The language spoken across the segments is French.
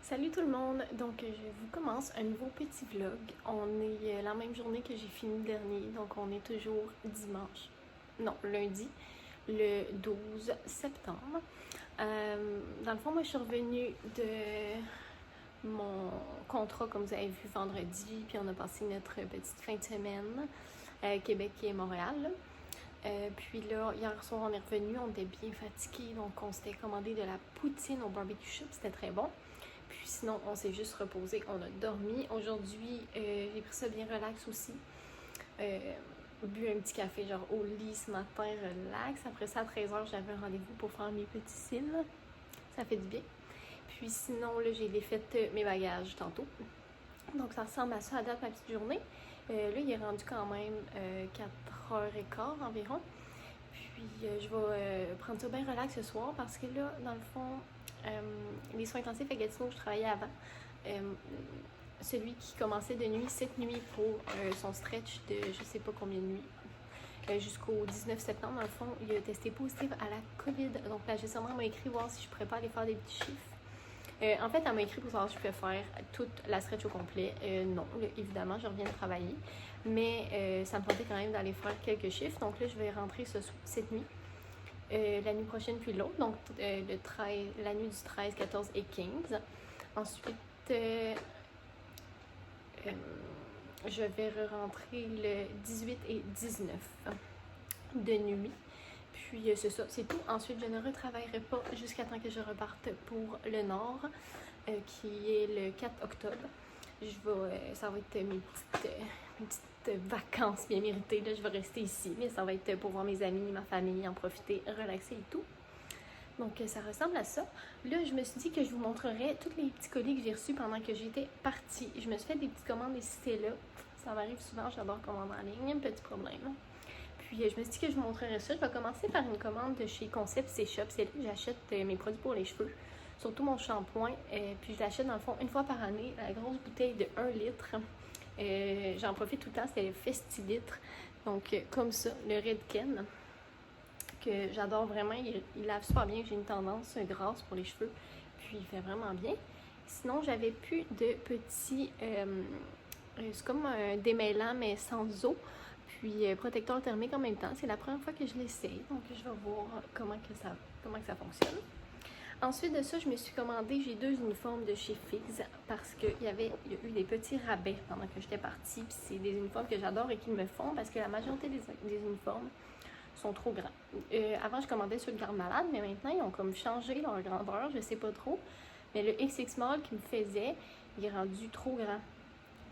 Salut tout le monde! Donc je vous commence un nouveau petit vlog. On est la même journée que j'ai fini le dernier, donc on est toujours dimanche. Non, lundi, le 12 septembre. Dans le fond, moi je suis revenue de mon contrat, comme vous avez vu, vendredi, puis on a passé notre petite fin de semaine à Québec et Montréal. Puis là, hier soir, on est revenu, on était bien fatigués, donc on s'était commandé de la poutine au barbecue shop, c'était très bon. Puis sinon, on s'est juste reposé, on a dormi. Aujourd'hui, j'ai pris ça bien relax aussi. Bu un petit café genre au lit ce matin, relax. Après ça, à 13h, j'avais un rendez-vous pour faire mes petits cils. Ça fait du bien. Puis sinon, là, j'ai défait mes bagages tantôt. Donc ça ressemble à ça à date ma petite journée. Là, il est rendu quand même 4h15 environ. Puis je vais prendre ça bien relax ce soir parce que là, dans le fond, les soins intensifs à Gatineau où je travaillais avant, celui qui commençait de nuit, 7 nuits pour son stretch de je sais pas combien de nuits, jusqu'au 19 septembre, dans le fond, il a testé positif à la COVID. Donc la gestionnaire m'a écrit voir si je pourrais pas aller faire des petits chiffres. En fait, elle m'a écrit pour savoir si je pouvais faire toute la stretch au complet. Non, là, évidemment, je reviens de travailler. Mais ça me tentait quand même d'aller faire quelques chiffres. Donc là, je vais rentrer cette nuit. La nuit prochaine puis l'autre, donc la nuit du 13, 14 et 15. Ensuite, je vais rentrer le 18 et 19 de nuit. Puis c'est ça, c'est tout. Ensuite, je ne retravaillerai pas jusqu'à temps que je reparte pour le Nord, qui est le 4 octobre. Ça va être mes petites vacances bien méritées. Là, je vais rester ici, mais ça va être pour voir mes amis, ma famille, en profiter, relaxer et tout. Donc, ça ressemble à ça. Là, je me suis dit que je vous montrerais tous les petits colis que j'ai reçus pendant que j'étais partie. Je me suis fait des petites commandes ici et là. Ça m'arrive souvent, j'adore commander en ligne, un petit problème. Puis, je me suis dit que je vous montrerais ça. Je vais commencer par une commande de chez Concept C Shop. C'est là que j'achète mes produits pour les cheveux. Surtout mon shampoing. Puis, je l'achète dans le fond une fois par année, la grosse bouteille de 1 litre. J'en profite tout le temps, c'est le Festilitre. Donc, comme ça, le Redken, que j'adore vraiment. Il lave super bien. J'ai une tendance grasse pour les cheveux. Puis, il fait vraiment bien. Sinon, j'avais plus de petits... c'est comme un démêlant, mais sans eau. Puis, protecteur thermique en même temps. C'est la première fois que je l'essaye. Donc, je vais voir comment que ça fonctionne. Ensuite de ça, je me suis commandé, j'ai 2 uniformes de chez Figs parce qu'il y a eu des petits rabais pendant que j'étais partie. Puis c'est des uniformes que j'adore et qu'ils me font parce que la majorité des uniformes sont trop grands. Avant, je commandais sur le Garde Malade, mais maintenant, ils ont comme changé leur grandeur, je sais pas trop. Mais le XX Small qu'ils me faisait, il est rendu trop grand.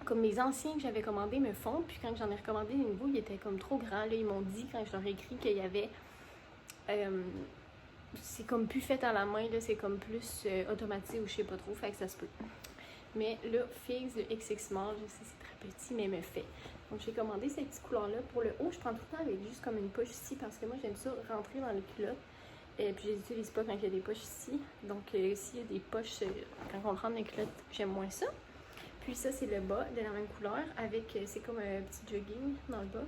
Comme mes anciens que j'avais commandés me font, puis quand j'en ai recommandé des nouveaux, ils étaient comme trop grands. Là, ils m'ont dit, quand je leur ai écrit, qu'il y avait... c'est comme plus fait à la main, là, c'est comme plus automatisé ou je sais pas trop, fait que ça se peut. Mais là, Figs, le XX Small, je sais c'est très petit, mais il me fait. Donc j'ai commandé ces petites couleurs-là. Pour le haut, je prends tout le temps avec juste comme une poche ici parce que moi j'aime ça rentrer dans les culottes. Et puis je les utilise pas quand il y a des poches ici. Donc s'il y a des poches, quand on rentre dans les culottes, j'aime moins ça. Puis ça, c'est le bas de la même couleur avec, c'est comme un petit jogging dans le bas,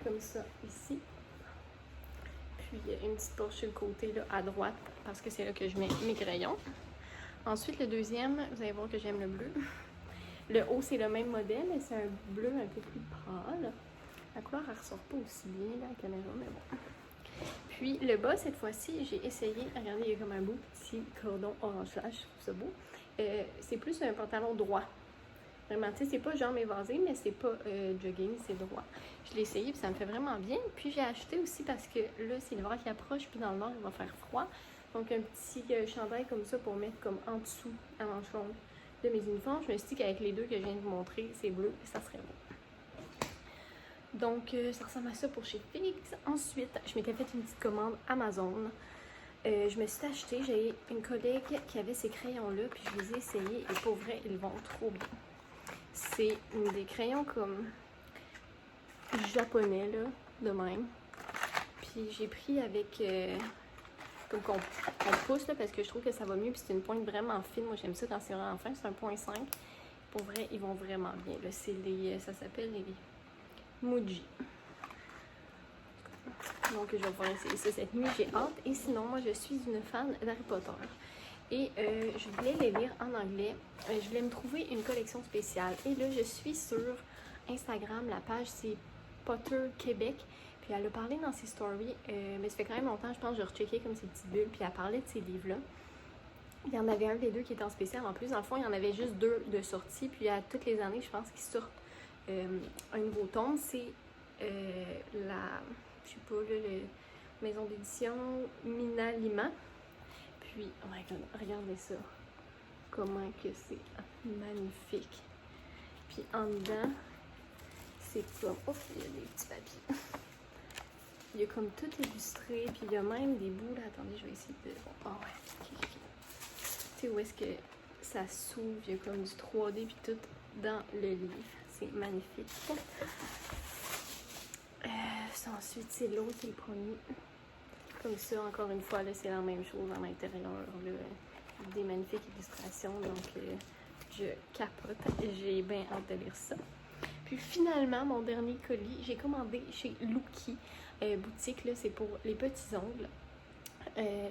comme ça ici. Puis une petite poche sur le côté là, à droite parce que c'est là que je mets mes crayons. Ensuite, le deuxième, vous allez voir que j'aime le bleu. Le haut, c'est le même modèle, mais c'est un bleu un peu plus pâle. La couleur, elle ressort pas aussi bien là, à la caméra, mais bon. Puis le bas, cette fois-ci, j'ai essayé. Regardez, il y a comme un beau petit cordon orange flash, je trouve ça beau. C'est plus un pantalon droit. Vraiment, tu sais, c'est pas genre évasé, mais c'est pas jogging, c'est droit. Je l'ai essayé, puis ça me fait vraiment bien. Puis j'ai acheté aussi parce que là, c'est l'hiver qui approche, puis dans le nord, il va faire froid. Donc un petit chandail comme ça pour mettre comme en dessous, à manche longue de mes uniformes. Je me suis dit qu'avec les deux que je viens de vous montrer, c'est bleu, ça serait beau. Donc ça ressemble à ça pour chez Figs. Ensuite, je m'étais fait une petite commande Amazon. Je me suis acheté, j'ai une collègue qui avait ces crayons-là, puis je les ai essayés, et pour vrai, ils vont trop bien. C'est des crayons comme japonais, là, de même. Puis j'ai pris avec... comme qu'on pousse, là, parce que je trouve que ça va mieux. Puis c'est une pointe vraiment fine. Moi, j'aime ça quand c'est vraiment fin. C'est un 1.5. Pour vrai, ils vont vraiment bien. Là, c'est ça s'appelle les Muji. Donc, je vais pouvoir essayer ça cette nuit. J'ai hâte. Et sinon, moi, je suis une fan d'Harry Potter. Et je voulais les lire en anglais. Je voulais me trouver une collection spéciale. Et là, je suis sur Instagram. La page, c'est Potter Québec. Puis elle a parlé dans ses stories. Mais ça fait quand même longtemps, je pense, que je recheckais comme ces petites bulles. Puis elle parlait de ces livres-là. Il y en avait un des deux qui était en spécial. En plus, dans le fond, il y en avait juste 2 de sortie. Puis à toutes les années, je pense qu'ils sortent un nouveau tome. C'est la... Je sais pas, là, maison d'édition Minalima. Puis, oh my god, regardez ça. Comment que c'est magnifique. Puis en dedans, c'est comme... Oh, il y a des petits papiers. Il y a comme tout illustré. Puis il y a même des bouts là. Attendez, je vais essayer de... Oh ouais, ok. Tu sais où est-ce que ça s'ouvre. Il y a comme du 3D puis tout dans le livre. C'est magnifique. Ensuite, c'est l'autre qui est premier. Comme ça, encore une fois, là, c'est la même chose à l'intérieur. Des magnifiques illustrations. Donc, je capote. J'ai bien hâte de lire ça. Puis finalement, mon dernier colis, j'ai commandé chez Lookie boutique. Là, c'est pour les petits ongles.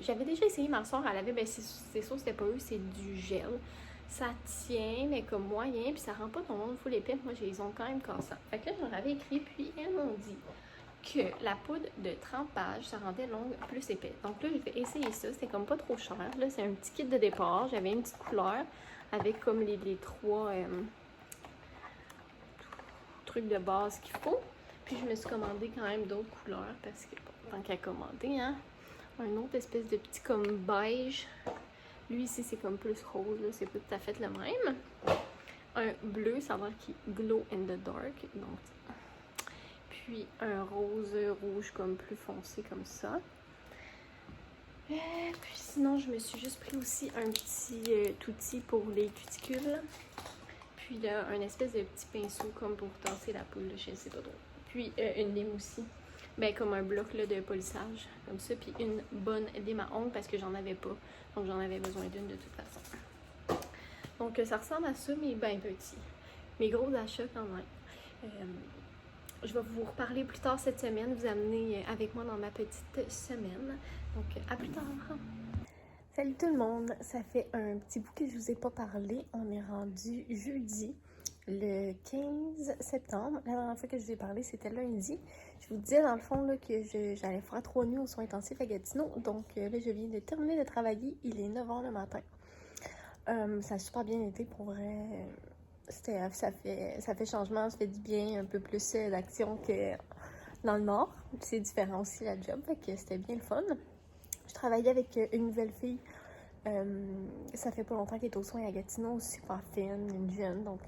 J'avais déjà essayé, ma soeur, elle avait, ben c'est sûr c'était pas eux, c'est du gel. Ça tient, mais comme moyen, puis ça rend pas ton ongle full épais. Moi, j'ai les ongles quand même cassants. Fait que là, je leur avais écrit, puis elles m'ont dit que la poudre de 30 pages, ça rendait l'ongle plus épais. Donc là, je vais essayer ça. C'était comme pas trop cher. Là, c'est un petit kit de départ. J'avais une petite couleur avec comme les 3 trucs de base qu'il faut. Puis je me suis commandé quand même d'autres couleurs parce que, bon, tant qu'à commander, hein. Un autre espèce de petit comme beige. Lui ici, c'est comme plus rose. C'est pas tout à fait le même. Un bleu, ça va qui glow in the dark. Donc, puis un rose rouge comme plus foncé comme ça. Puis sinon, je me suis juste pris aussi un petit outil pour les cuticules. Puis là, un espèce de petit pinceau comme pour tasser la poule, je sais pas trop. Puis une lime aussi. Ben comme un bloc là, de polissage, comme ça. Puis une bonne lime à ongles parce que j'en avais pas. Donc j'en avais besoin d'une de toute façon. Donc ça ressemble à ça, mais ben petit. Mes gros achats quand même. Je vais vous reparler plus tard cette semaine, vous amener avec moi dans ma petite semaine. Donc, à plus tard! Salut tout le monde! Ça fait un petit bout que je vous ai pas parlé. On est rendu jeudi, le 15 septembre. La dernière fois que je vous ai parlé, c'était lundi. Je vous disais dans le fond là, que j'allais faire 3 nuits aux soins intensifs à Gatineau. Donc là, je viens de terminer de travailler. Il est 9h le matin. Ça a super bien été pour vrai. Ça fait changement, ça fait du bien, un peu plus d'action que dans le Nord. C'est différent aussi la job, fait que c'était bien le fun. Je travaillais avec une nouvelle fille, ça fait pas longtemps qu'elle est aux soins à Gatineau, super fine, une jeune, donc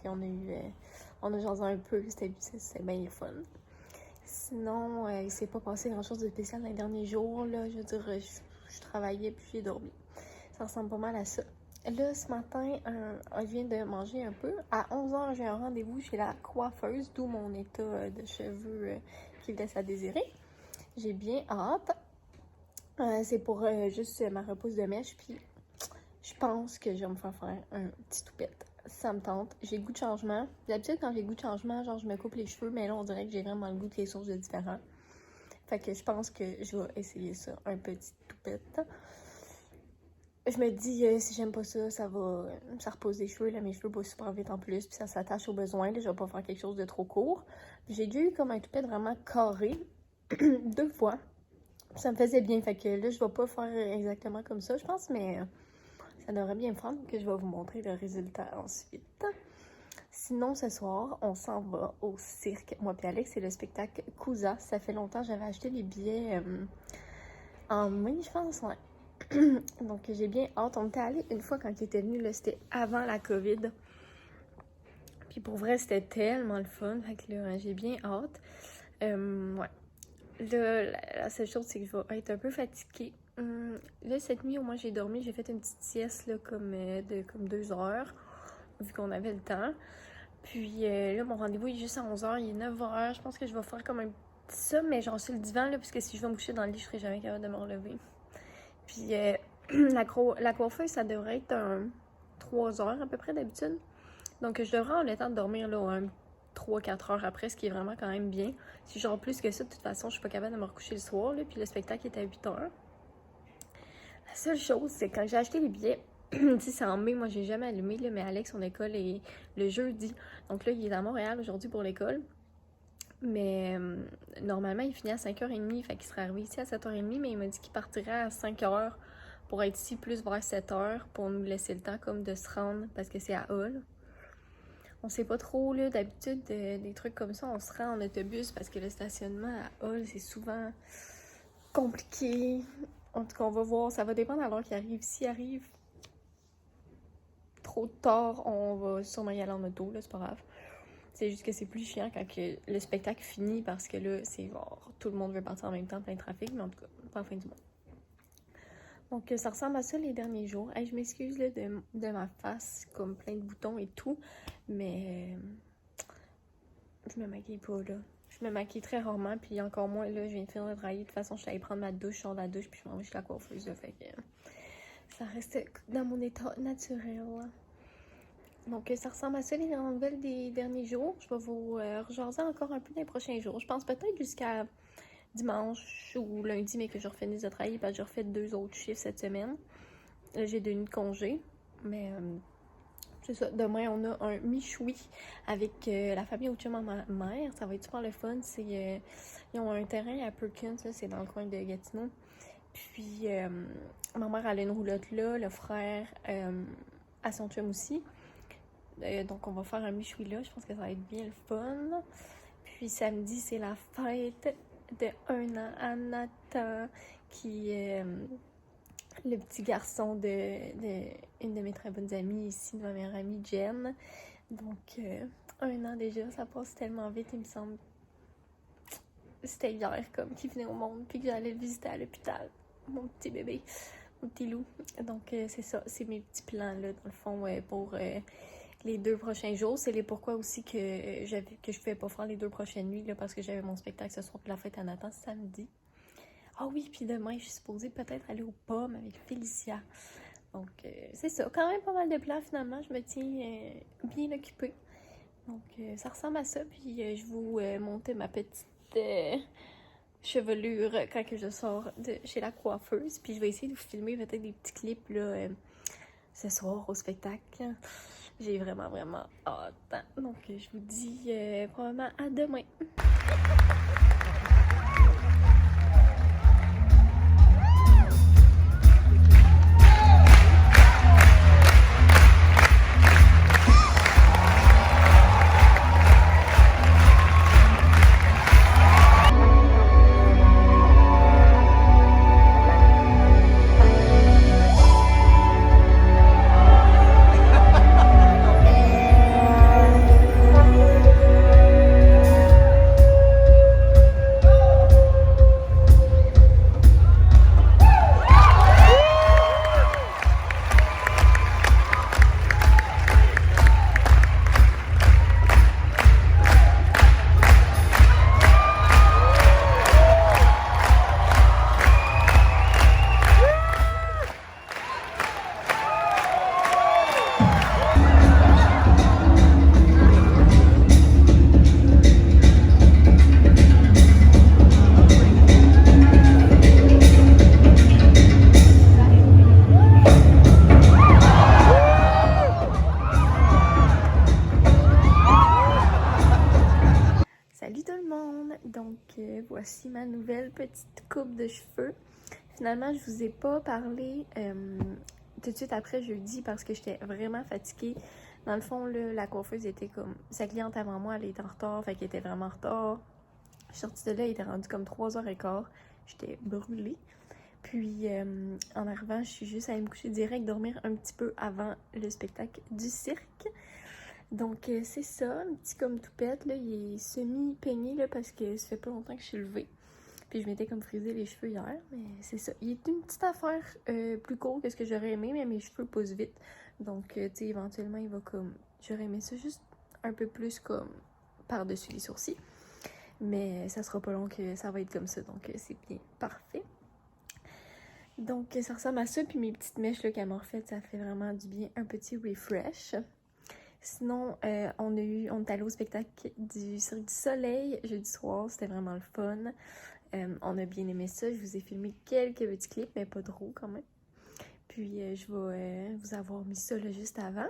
on a jasé un peu, c'était bien le fun. Sinon, il s'est pas passé grand chose de spécial dans les derniers jours, là, je veux dire, je travaillais puis j'ai dormi. Ça ressemble pas mal à ça. Là, ce matin, je viens de manger un peu. À 11h, j'ai un rendez-vous chez la coiffeuse, d'où mon état de cheveux qui laisse à désirer. J'ai bien hâte. C'est pour juste ma repousse de mèche, puis je pense que je vais me faire un petit toupette. Ça me tente. J'ai le goût de changement. D'habitude, quand j'ai le goût de changement, genre, je me coupe les cheveux, mais là, on dirait que j'ai vraiment le goût de quelque chose de différent. Fait que je pense que je vais essayer ça, un petit toupette. Je me dis, si j'aime pas ça, ça repose les cheveux, là, mes cheveux poussent super vite en plus, puis ça s'attache aux besoins, là, je vais pas faire quelque chose de trop court. J'ai déjà eu comme un toupette vraiment carré, 2 fois, ça me faisait bien, fait que là, je vais pas faire exactement comme ça, je pense, mais ça devrait bien me prendre, que je vais vous montrer le résultat ensuite. Sinon, ce soir, on s'en va au cirque. Moi puis Alex, c'est le spectacle Kouza. Ça fait longtemps, j'avais acheté les billets en mai, je pense, ouais. Donc j'ai bien hâte. On était allé une fois quand il était venu, là, c'était avant la COVID. Puis pour vrai, c'était tellement le fun. Fait que là, j'ai bien hâte. Ouais. Là, la seule chose, c'est que je vais être un peu fatiguée. Là, cette nuit, au moins, j'ai dormi. J'ai fait une petite sieste là, comme 2 heures, vu qu'on avait le temps. Puis là, mon rendez-vous est juste à 11h. Il est 9h. Je pense que je vais faire comme un petit ça, mais genre sur le divan, là, puisque si je vais me coucher dans le lit, je serai jamais capable de me relever. Puis la coiffeuse, ça devrait être 3 heures à peu près d'habitude. Donc je devrais avoir le temps de dormir là, 3-4 heures après, ce qui est vraiment quand même bien. Si genre plus que ça, de toute façon, je suis pas capable de me recoucher le soir. Là, puis le spectacle est à 8 heures. La seule chose, c'est quand j'ai acheté les billets, Tu sais, c'est en mai, moi j'ai jamais allumé, là, mais Alex, son école est le jeudi. Donc là, il est à Montréal aujourd'hui pour l'école. Mais normalement, il finit à 5h30, fait qu'il serait arrivé ici à 7h30, mais il m'a dit qu'il partirait à 5h pour être ici plus vers 7h pour nous laisser le temps comme de se rendre parce que c'est à Hull. On sait pas trop, là, d'habitude, des trucs comme ça, on se rend en autobus parce que le stationnement à Hull, c'est souvent compliqué. En tout cas, on va voir, ça va dépendre à l'heure qu'il arrive. S'il arrive trop tard, on va sûrement y aller en auto, là, c'est pas grave. C'est juste que c'est plus chiant quand que le spectacle finit parce que là, c'est genre tout le monde veut partir en même temps, plein de trafic, mais en tout cas, pas la fin du monde. Donc, ça ressemble à ça les derniers jours. Hey, je m'excuse là, de ma face, comme plein de boutons et tout, mais je me maquille pas là. Je me maquille très rarement, puis encore moins là, je viens de finir de travailler. De toute façon, je suis allée prendre ma douche, je sors de la douche, puis je m'en vais chez la coiffeuse, là, fait que ça reste dans mon état naturel. Donc, ça ressemble à ça les nouvelles des derniers jours. Je vais vous rejaser encore un peu dans les prochains jours. Je pense peut-être jusqu'à dimanche ou lundi, mais que je refinis de travailler parce que j'ai refait 2 autres chiffres cette semaine. Là, j'ai 2 nuits de congé, mais c'est ça. Demain, on a un michoui avec la famille au chum à ma mère. Ça va être super le fun. Ils ont un terrain à Perkins, ça, c'est dans le coin de Gatineau. Puis, ma mère, elle a une roulotte là, le frère à son chum aussi. Donc, on va faire un michoui là. Je pense que ça va être bien le fun. Puis, samedi, c'est la fête de 1 an à Nathan, qui est le petit garçon de une de mes très bonnes amies ici, de ma meilleure amie Jen. Donc, 1 an déjà, ça passe tellement vite, il me semble. C'était hier, comme, qu'il venait au monde, puis que j'allais le visiter à l'hôpital. Mon petit bébé, mon petit loup. Donc, c'est ça, c'est mes petits plans, là, dans le fond, pour les 2 prochains jours. C'est les pourquoi aussi que je pouvais pas faire les 2 prochaines nuits, là, parce que j'avais mon spectacle ce soir, puis la fête à Nathan samedi. Ah oui, puis demain, je suis supposée peut-être aller aux pommes avec Félicia. Donc, c'est ça. Quand même pas mal de plans, finalement. Je me tiens bien occupée. Donc, ça ressemble à ça. Puis, je vous monte ma petite chevelure quand que je sors de chez la coiffeuse. Puis, je vais essayer de vous filmer peut-être des petits clips là, ce soir au spectacle. J'ai vraiment, vraiment hâte. Donc, je vous dis probablement à demain. Salut tout le monde! Donc, voici ma nouvelle petite coupe de cheveux. Finalement, je vous ai pas parlé tout de suite après jeudi parce que j'étais vraiment fatiguée. Dans le fond, là, la coiffeuse était comme... Sa cliente avant moi, elle était en retard, fait qu'elle était vraiment en retard. Je suis sortie de là, il était rendu comme 3h15. J'étais brûlée. Puis, en arrivant, je suis juste allée me coucher direct, dormir un petit peu avant le spectacle du cirque. Donc, c'est ça, un petit comme toupette, là, il est semi-peigné, là, parce que ça fait pas longtemps que je suis levée. Puis je m'étais comme frisé les cheveux hier, mais c'est ça. Il est une petite affaire plus court que ce que j'aurais aimé, mais mes cheveux poussent vite. Donc, tu sais, éventuellement, il va comme... J'aurais aimé ça juste un peu plus comme par-dessus les sourcils. Mais ça sera pas long que ça va être comme ça, donc c'est bien parfait. Donc, ça ressemble à ça, puis mes petites mèches là, qu'elle m'a refaites, ça fait vraiment du bien, un petit refresh. Sinon, on est allé au spectacle du Cirque du Soleil jeudi soir, c'était vraiment le fun. On a bien aimé ça, je vous ai filmé quelques petits clips, mais pas trop quand même. Puis je vais vous avoir mis ça là, juste avant.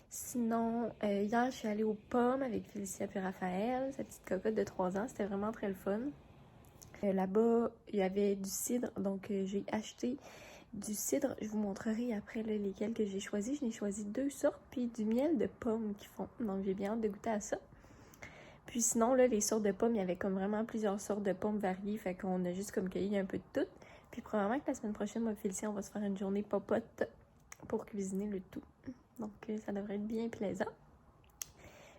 Sinon, hier, je suis allée aux pommes avec Félicia et Raphaël, sa petite cocotte de 3 ans. C'était vraiment très le fun. Là-bas, il y avait du cidre, donc j'ai acheté du cidre. Je vous montrerai après là, lesquels que j'ai choisis. J'en ai choisi 2 sortes, puis du miel de pommes qu'ils font. Donc j'ai bien hâte de goûter à ça. Puis sinon, là, les sortes de pommes, il y avait comme vraiment plusieurs sortes de pommes variées. Fait qu'on a juste comme cueilli un peu de toutes. Puis probablement que la semaine prochaine, moi et Félicia, on va se faire une journée popote pour cuisiner le tout. Donc ça devrait être bien plaisant.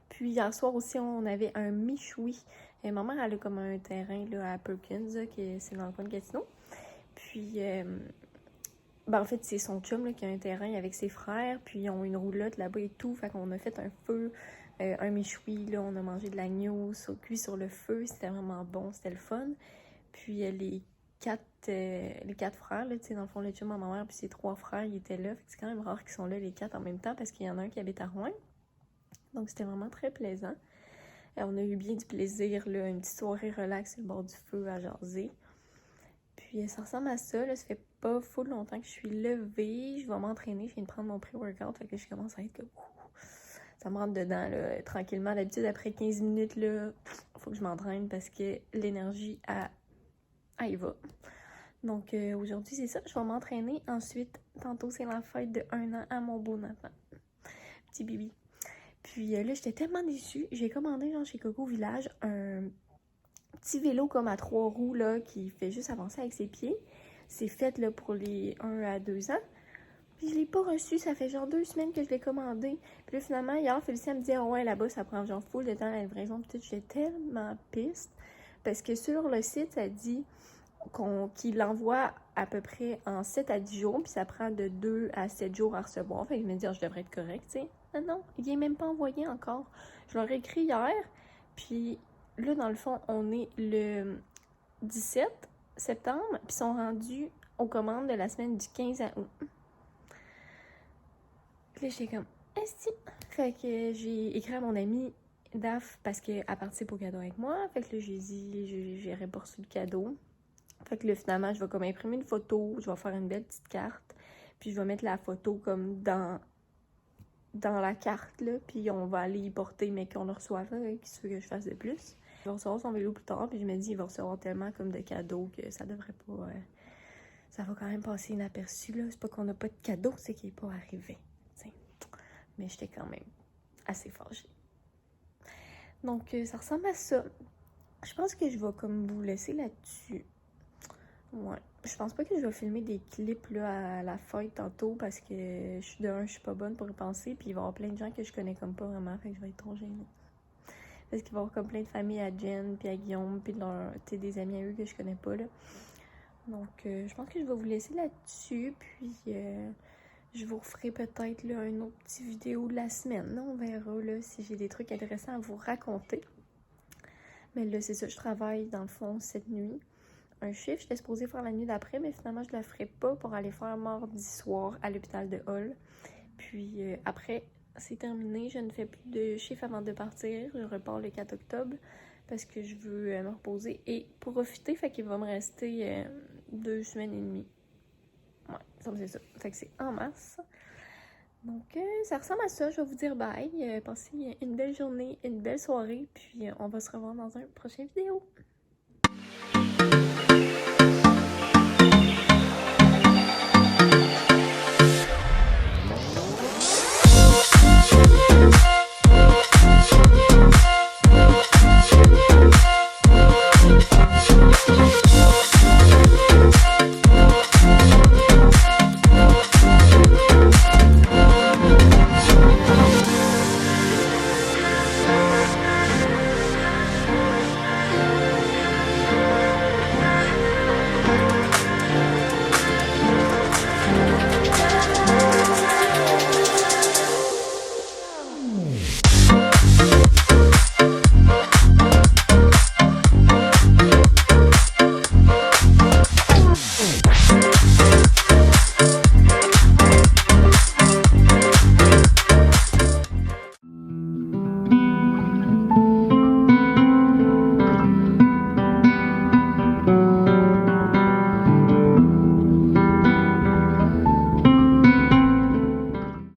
Puis hier soir aussi, on avait un michoui. Ma mère, elle a comme un terrain là, à Perkins, là, c'est dans le coin de Gatineau. Puis, en fait, c'est son chum là, qui a un terrain avec ses frères. Puis, ils ont une roulotte là-bas et tout. Fait qu'on a fait un feu, un michoui. Là, on a mangé de l'agneau cuit sur le feu. C'était vraiment bon, c'était le fun. Puis, les quatre frères, là, dans le fond, le chum à ma mère, puis ses 3 frères, ils étaient là. Fait que c'est quand même rare qu'ils sont là, les 4 en même temps, parce qu'il y en a un qui habite à Rouen. Donc, c'était vraiment très plaisant. On a eu bien du plaisir, là, une petite soirée relax sur le bord du feu à jaser. Puis, ça ressemble à ça. Là, ça fait pas full longtemps que je suis levée. Je vais m'entraîner. Je viens de prendre mon pré-workout. Fait que je commence à être comme... Ça me rentre dedans, là, tranquillement. D'habitude, après 15 minutes, là, faut que je m'entraîne parce que l'énergie, elle y va. Donc, aujourd'hui, c'est ça. Je vais m'entraîner. Ensuite, tantôt, c'est la fête de 1 an à mon beau Nathan. Petit bibi. Puis là, j'étais tellement déçue. J'ai commandé, genre, chez Coco Village, un petit vélo comme à 3 roues, là, qui fait juste avancer avec ses pieds. C'est fait, là, pour les 1 à 2 ans. Puis je l'ai pas reçu. Ça fait genre 2 semaines que je l'ai commandé. Puis là, finalement, hier, Félicia me dit « Oh ouais, là-bas, ça prend genre full de temps la livraison. » Puis j'étais tellement piste. Parce que sur le site, ça dit qu'il l'envoie à peu près en 7 à 10 jours. Puis ça prend de 2 à 7 jours à recevoir. Fait que je me dis « je devrais être correct, tu sais. » Non, il n'est même pas envoyé encore. Je leur ai écrit hier, puis là, dans le fond, on est le 17 septembre, puis ils sont rendus aux commandes de la semaine du 15 août. Puis là, j'étais comme, est-ce que... Fait que j'ai écrit à mon amie Daph parce qu'elle participe au cadeau avec moi. Fait que là, j'ai dit, j'aurais pas reçu le cadeau. Fait que là, finalement, je vais comme imprimer une photo, je vais faire une belle petite carte, puis je vais mettre la photo comme dans la carte, là, puis on va aller y porter, mais qu'on le reçoive, qu'est-ce que je fasse de plus. Il va recevoir son vélo plus tard, puis je me dis, il va recevoir tellement comme de cadeaux que ça devrait pas... ça va quand même passer inaperçu, là. C'est pas qu'on n'a pas de cadeau, c'est qu'il est pas arrivé, t'sais. Mais j'étais quand même assez fâchée. Donc, ça ressemble à ça. Je pense que je vais comme vous laisser là-dessus. Ouais. Je pense pas que je vais filmer des clips là, à la fête tantôt parce que je suis pas bonne pour y penser. Puis il va y avoir plein de gens que je connais comme pas vraiment. Fait que je vais être trop gênée. Parce qu'il va y avoir comme plein de familles à Jen, puis à Guillaume, puis des amis à eux que je connais pas là. Donc je pense que je vais vous laisser là-dessus. Puis je vous referai peut-être là une autre petite vidéo de la semaine. Là, on verra là, si j'ai des trucs intéressants à vous raconter. Mais là, c'est ça, je travaille dans le fond cette nuit. Un chiffre, j'étais supposée faire la nuit d'après, mais finalement, je la ferai pas pour aller faire mardi soir à l'hôpital de Hull. Puis après, c'est terminé. Je ne fais plus de chiffre avant de partir. Je repars le 4 octobre parce que je veux me reposer et profiter. Fait qu'il va me rester 2 semaines et demie. Ouais, ça c'est ça. Fait que c'est en mars. Donc, ça ressemble à ça. Je vais vous dire bye. Passez une belle journée, une belle soirée. Puis, on va se revoir dans un prochain vidéo.